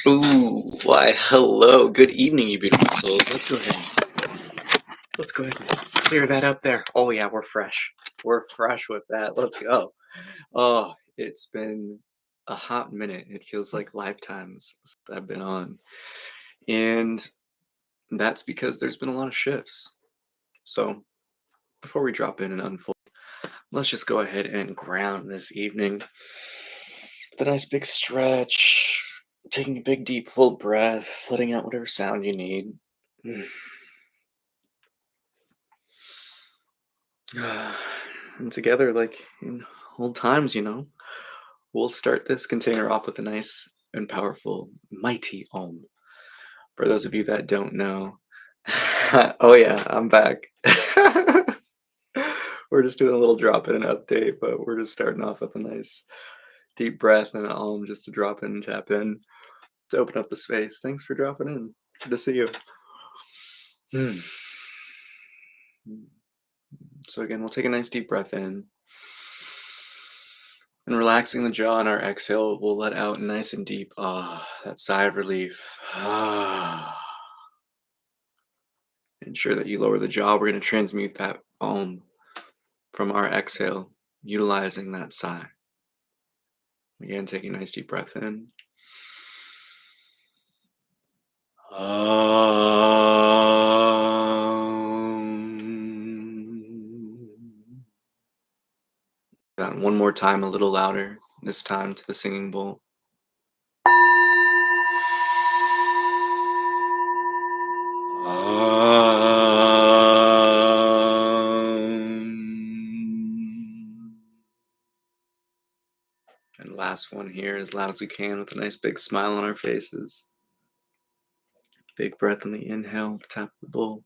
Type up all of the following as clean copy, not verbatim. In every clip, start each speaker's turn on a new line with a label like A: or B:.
A: Ooh, why, hello. Good evening, you beautiful souls. Let's go ahead. Let's go ahead and clear that up there. Oh, yeah, we're fresh. We're fresh with that. Let's go. Oh, it's been a hot minute. It feels like lifetimes since I've been on. And that's because there's been a lot of shifts. So before we drop in and unfold, let's just go ahead and ground this evening with a nice big stretch. Taking a big, deep, full breath, letting out whatever sound you need. And together, like in old times, we'll start this container off with a nice and powerful, mighty Om. For those of you that don't know, oh yeah, I'm back. We're just doing a little drop in and update, but we're just starting off with a nice deep breath and an Om just to drop in and tap in to open up the space. Thanks for dropping in. Good to see you. Hmm. So again, we'll take a nice deep breath in. And relaxing the jaw on our exhale, we'll let out nice and deep. That sigh of relief. Ensure that you lower the jaw. We're going to transmute that Om from our exhale, utilizing that sigh. Again, taking a nice deep breath in. That one more time, a little louder, this time to the singing bowl. And last one here, as loud as we can, with a nice big smile on our faces. Big breath on the inhale, tap the bowl.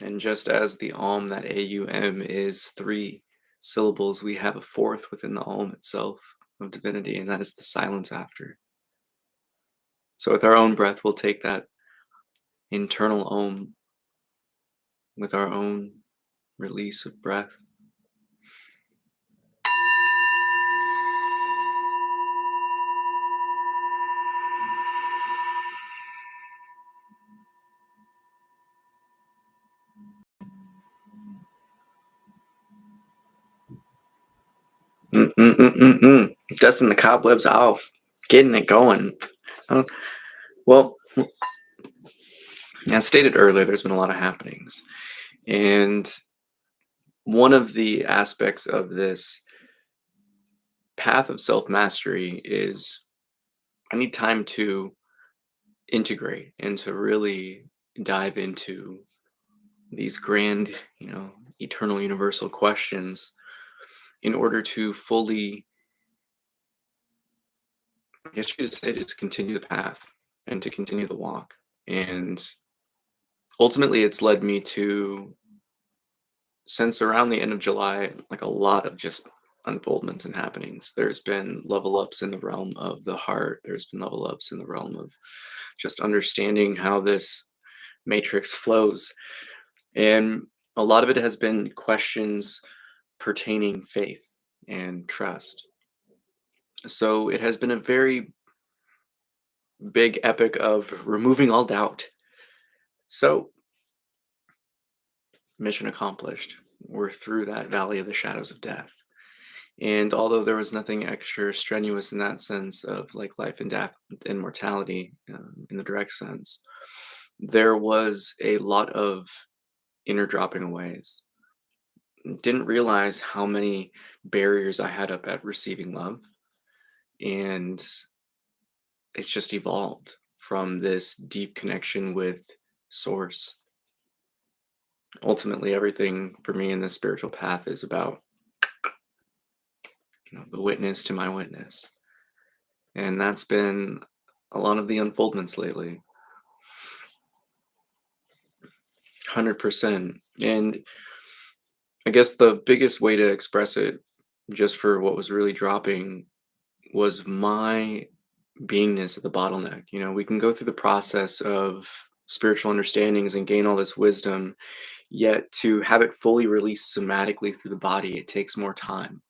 A: And just as the Om, that AUM is 3 syllables, we have a fourth within the Om itself of divinity, and that is the silence after. So with our own breath, we'll take that internal Om with our own release of breath. Dusting the cobwebs off, getting it going. Well, as stated earlier, there's been a lot of happenings. And one of the aspects of this path of self-mastery is I need time to integrate and to really dive into these grand, eternal universal questions in order to fully, I guess you could say, just continue the path and to continue the walk. And ultimately, it's led me to, since around the end of July, like a lot of just unfoldments and happenings. There's been level ups in the realm of the heart. There's been level ups in the realm of just understanding how this matrix flows. And a lot of it has been questions pertaining faith and trust. So it has been a very big epic of removing all doubt. So mission accomplished. We're through that valley of the shadows of death. And although there was nothing extra strenuous in that sense of like life and death and mortality in the direct sense, there was a lot of inner dropping aways. Didn't realize how many barriers I had up at receiving love. And it's just evolved from this deep connection with source. Ultimately, everything for me in this spiritual path is about the witness to my witness. And that's been a lot of the unfoldments lately. 100%. And I guess the biggest way to express it, just for what was really dropping, was my beingness of the bottleneck. You know, we can go through the process of spiritual understandings and gain all this wisdom, yet to have it fully released somatically through the body, it takes more time.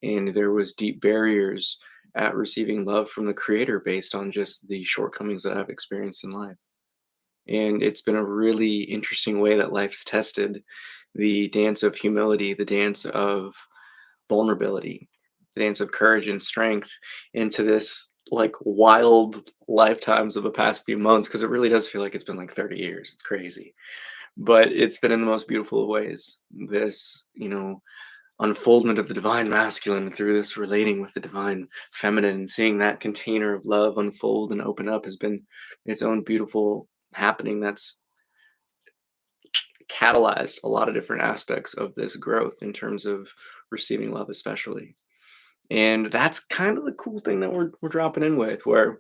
A: And there was deep barriers at receiving love from the creator based on just the shortcomings that I've experienced in life. And it's been a really interesting way that life's tested the dance of humility, the dance of vulnerability, the dance of courage and strength into this like wild lifetimes of the past few months, because it really does feel like it's been like 30 years. It's crazy. But it's been in the most beautiful of ways. This, unfoldment of the divine masculine through this relating with the divine feminine, and seeing that container of love unfold and open up has been its own beautiful happening that's catalyzed a lot of different aspects of this growth in terms of receiving love especially. And that's kind of the cool thing that we're dropping in with, where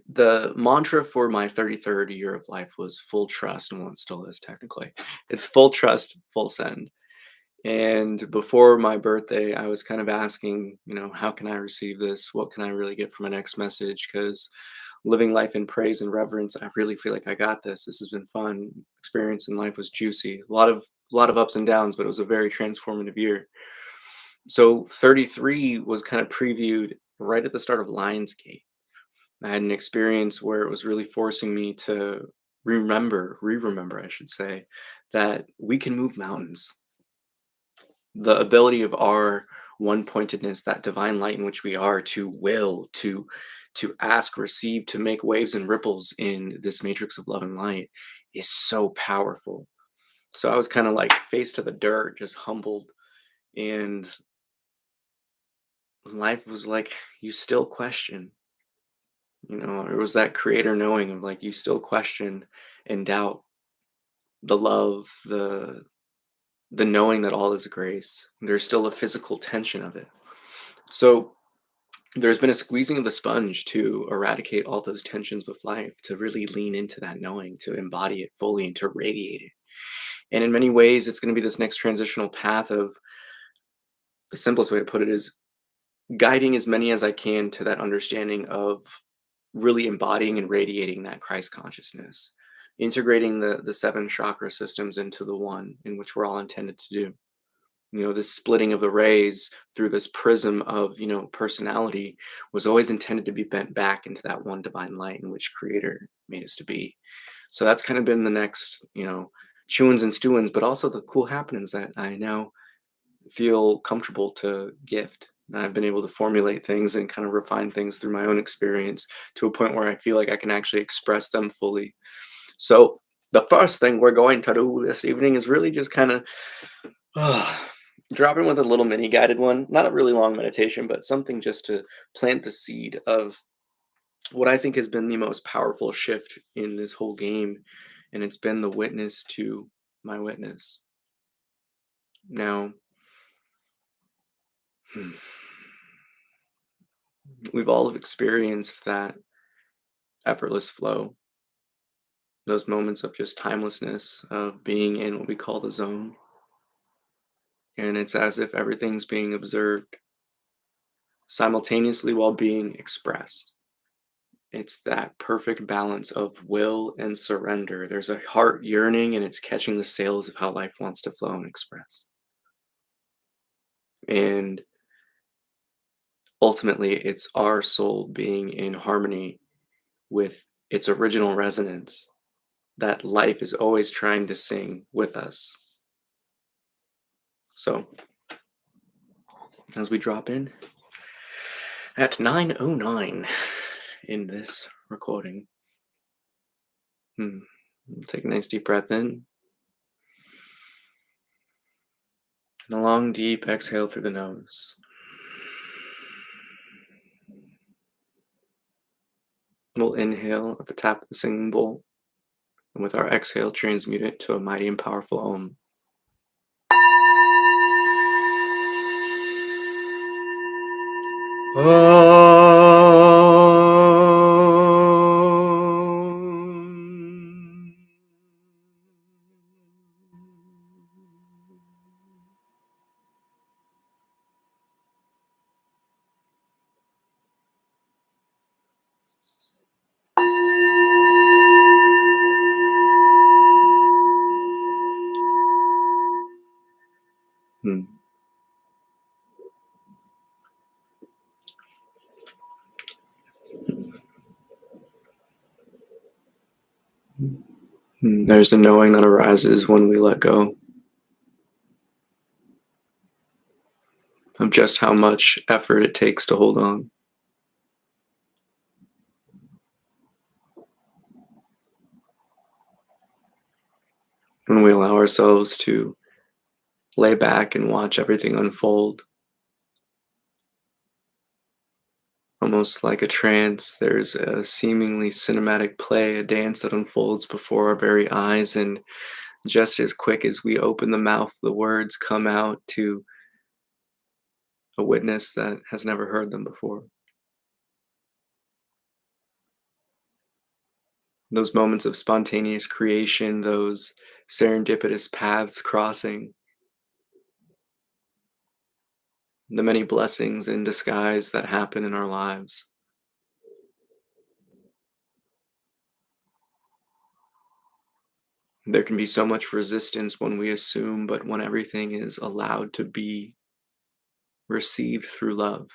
A: the mantra for my 33rd year of life was full trust, and well, it still is technically. It's full trust, full send. And before my birthday, I was kind of asking, how can I receive this? What can I really get from my next message? Because living life in praise and reverence, I really feel like I got this. This has been fun. Experience in life was juicy. A lot of ups and downs, but it was a very transformative year. So 33 was kind of previewed right at the start of Lionsgate. I had an experience where it was really forcing me to re-remember, I should say, that we can move mountains. The ability of our one pointedness, that divine light in which we are, to will, to ask, receive, to make waves and ripples in this matrix of love and light is so powerful. So I was kind of like face to the dirt, just humbled. And life was like, you still question. It was that creator knowing of like, you still question and doubt the love, the knowing that all is grace. There's still a physical tension of it. So there's been a squeezing of the sponge to eradicate all those tensions with life, to really lean into that knowing, to embody it fully and to radiate it. And in many ways, it's going to be this next transitional path of, the simplest way to put it is, guiding as many as I can to that understanding of really embodying and radiating that Christ consciousness, integrating the seven chakra systems into the one in which we're all intended to do. This splitting of the rays through this prism of, personality was always intended to be bent back into that one divine light in which Creator made us to be. So that's kind of been the next, chewins and stewins, but also the cool happenings that I now feel comfortable to gift. And I've been able to formulate things and kind of refine things through my own experience to a point where I feel like I can actually express them fully. So the first thing we're going to do this evening is really just kind of drop in with a little mini guided one, not a really long meditation, but something just to plant the seed of what I think has been the most powerful shift in this whole game. And it's been the witness to my witness. Now, we've all experienced that effortless flow, those moments of just timelessness, of being in what we call the zone. And it's as if everything's being observed simultaneously while being expressed. It's that perfect balance of will and surrender. There's a heart yearning and it's catching the sails of how life wants to flow and express. And ultimately, it's our soul being in harmony with its original resonance that life is always trying to sing with us. So, as we drop in at 9:09 in this recording, take a nice deep breath in. And a long, deep exhale through the nose. We'll inhale at the tap of the singing bowl, and with our exhale, transmute it to a mighty and powerful Om. There's a knowing that arises when we let go of just how much effort it takes to hold on. When we allow ourselves to lay back and watch everything unfold, almost like a trance, there's a seemingly cinematic play, a dance that unfolds before our very eyes, and just as quick as we open the mouth, the words come out to a witness that has never heard them before. Those moments of spontaneous creation, those serendipitous paths crossing, the many blessings in disguise that happen in our lives. There can be so much resistance when we assume, but when everything is allowed to be received through love,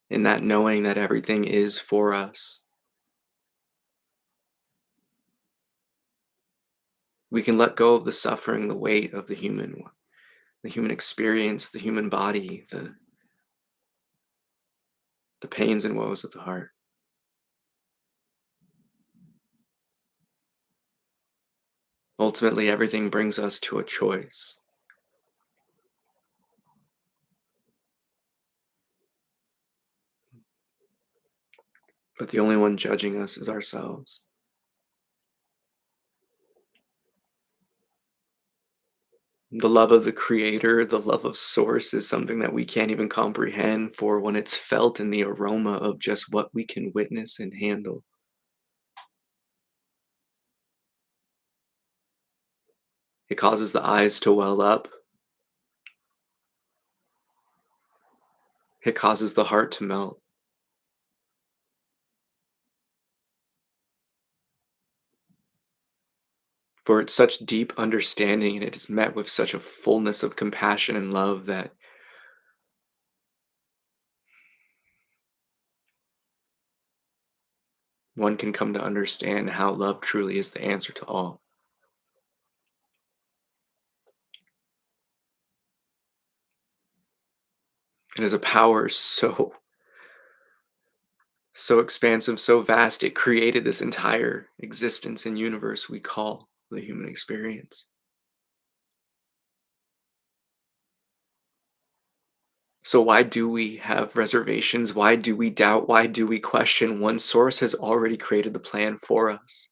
A: in that knowing that everything is for us, we can let go of the suffering, the weight of the human experience, the human body, the pains and woes of the heart. Ultimately, everything brings us to a choice. But the only one judging us is ourselves. The love of the Creator, the love of Source is something that we can't even comprehend, for when it's felt in the aroma of just what we can witness and handle, it causes the eyes to well up, it causes the heart to melt. For it's such deep understanding and it is met with such a fullness of compassion and love that one can come to understand how love truly is the answer to all. It is a power so expansive, so vast, it created this entire existence and universe we call the human experience. So why do we have reservations? Why do we doubt? Why do we question? One source has already created the plan for us,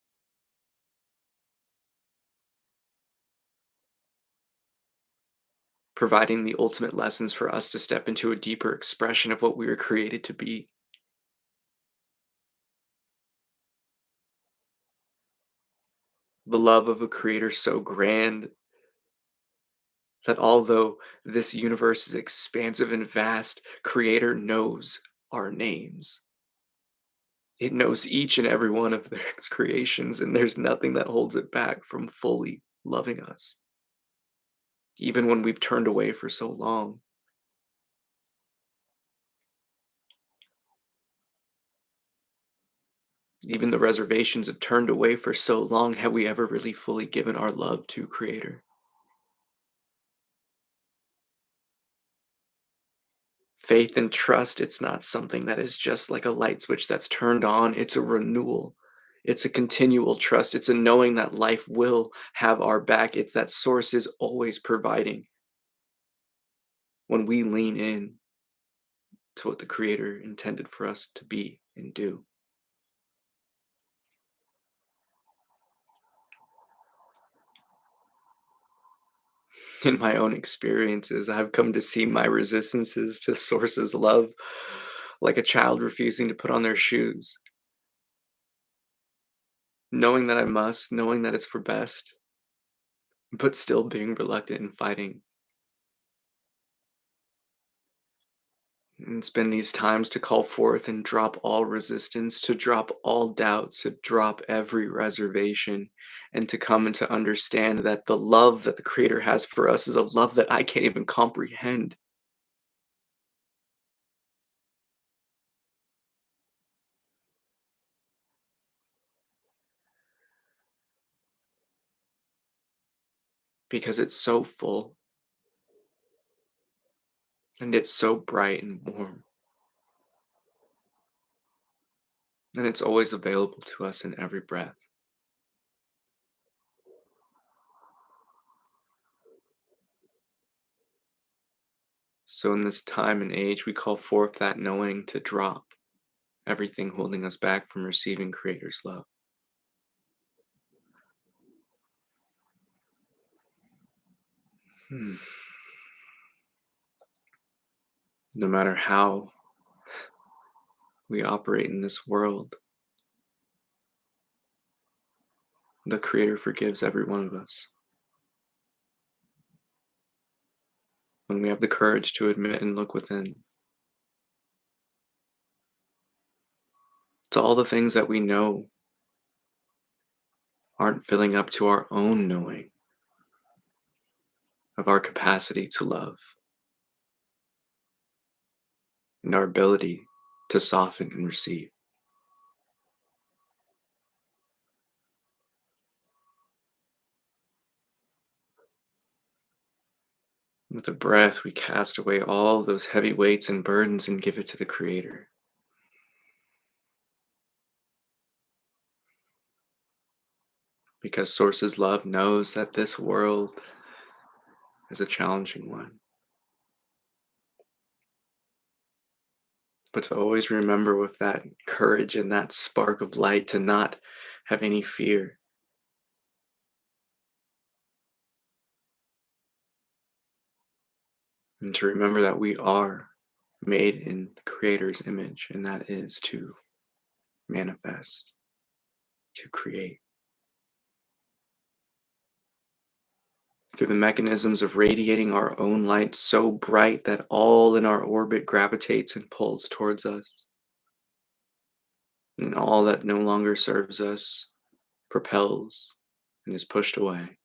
A: providing the ultimate lessons for us to step into a deeper expression of what we were created to be. The love of a creator so grand that although this universe is expansive and vast, creator knows our names. It knows each and every one of their creations, and there's nothing that holds it back from fully loving us, even when we've turned away for so long. Even the reservations have turned away for so long, have we ever really fully given our love to Creator? Faith and trust, it's not something that is just like a light switch that's turned on, it's a renewal. It's a continual trust. It's a knowing that life will have our back. It's that source is always providing when we lean in to what the Creator intended for us to be and do. In my own experiences, I've come to see my resistances to Source's love like a child refusing to put on their shoes, knowing that I must, knowing that it's for best, but still being reluctant and fighting. And it's been these times to call forth and drop all resistance, to drop all doubts, to drop every reservation, and to come and to understand that the love that the Creator has for us is a love that I can't even comprehend. because it's so full and it's so bright and warm, and it's always available to us in every breath. So, in this time and age, we call forth that knowing to drop everything holding us back from receiving Creator's love. Hmm. No matter how we operate in this world, the Creator forgives every one of us. When we have the courage to admit and look within, to all the things that we know aren't filling up to our own knowing of our capacity to love and our ability to soften and receive. With a breath, we cast away all those heavy weights and burdens and give it to the Creator. Because Source's love knows that this world is a challenging one. But to always remember with that courage and that spark of light to not have any fear. And to remember that we are made in the Creator's image, and that is to manifest, to create. Through the mechanisms of radiating our own light so bright that all in our orbit gravitates and pulls towards us. And all that no longer serves us propels and is pushed away.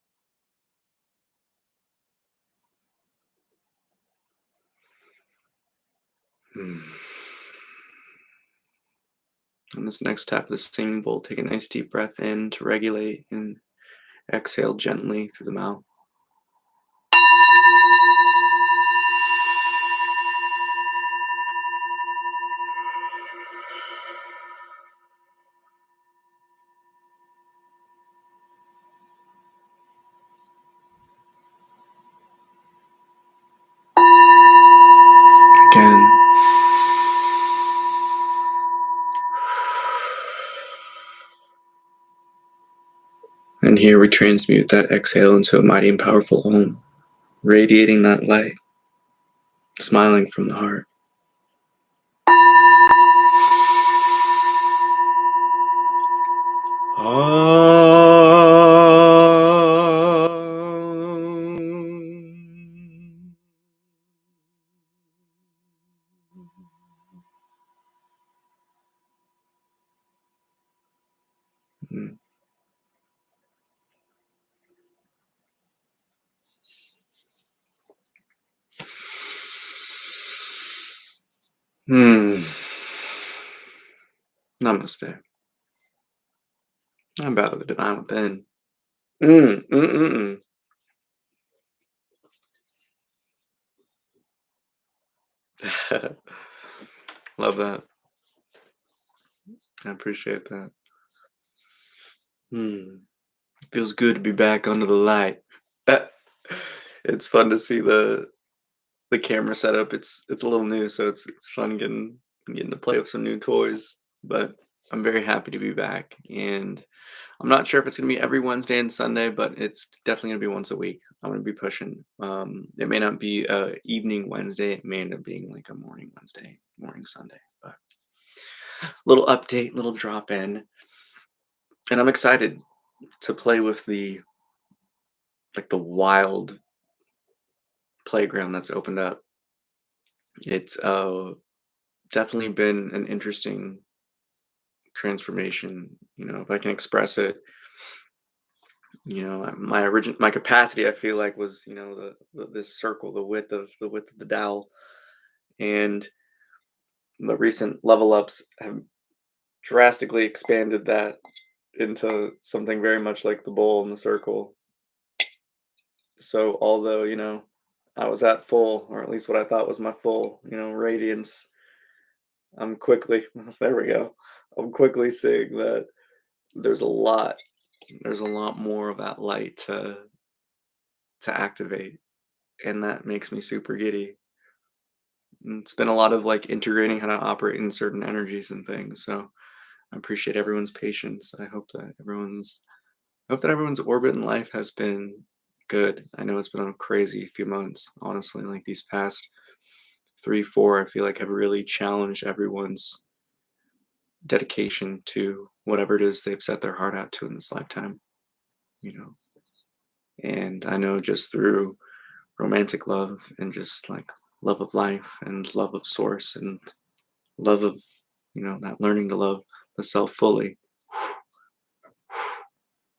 A: Hmm. On this next tap of the singing bowl, take a nice deep breath in to regulate and exhale gently through the mouth. Again. And here we transmute that exhale into a mighty and powerful Om, radiating that light, smiling from the heart. Namaste. I bow to the divine within. Love that. I appreciate that. Feels good to be back under the light. It's fun to see the camera setup. It's a little new, so it's fun getting to play with some new toys. But I'm very happy to be back, and I'm not sure if it's gonna be every Wednesday and Sunday, but it's definitely gonna be once a week. I'm gonna be pushing. It may not be a evening Wednesday. It may end up being like a morning Wednesday, morning Sunday. But little update, little drop in, and I'm excited to play with the wild playground that's opened up. It's definitely been an interesting transformation. If I can express it, my capacity, I feel like, was this circle, the width of the dowel, and the recent level ups have drastically expanded that into something very much like the bowl and the circle. So although, I was at full, or at least what I thought was my full, radiance, I'm quickly, there we go. I'm quickly seeing that there's a lot, there's a lot more of that light to activate, and that makes me super giddy. And it's been a lot of like integrating how to operate in certain energies and things. So I appreciate everyone's patience. I hope that everyone's orbit in life has been good. I know it's been a crazy few months, honestly. Like these past 3, 4, I feel like have really challenged everyone's dedication to whatever it is they've set their heart out to in this lifetime, you know. And I know just through romantic love and just like love of life and love of source and love of, that learning to love the self fully,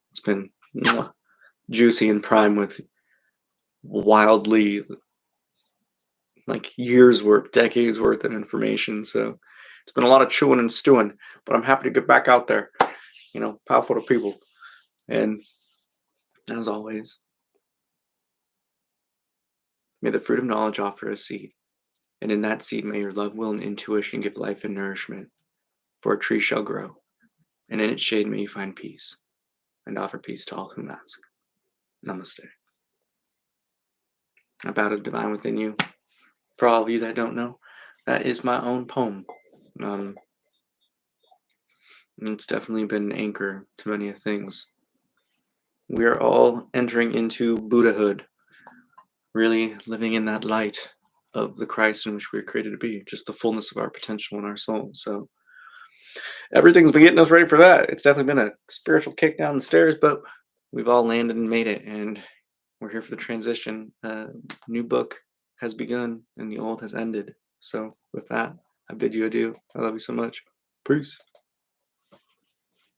A: it's been juicy and prime with wildly like years worth, decades worth of information. So it's been a lot of chewing and stewing, but I'm happy to get back out there, powerful to people. And as always, may the fruit of knowledge offer a seed. And in that seed, may your love, will, and intuition give life and nourishment. For a tree shall grow, and in its shade may you find peace, and offer peace to all whom ask. Namaste. I bow to the divine within you. For all of you that don't know, that is my own poem. And it's definitely been an anchor to many things. We are all entering into Buddhahood, really living in that light of the Christ in which we were created to be, just the fullness of our potential in our soul. So everything's been getting us ready for that. It's definitely been a spiritual kick down the stairs, but we've all landed and made it, and we're here for the transition. New book has begun, and the old has ended. So with that, I bid you adieu. I love you so much. Peace.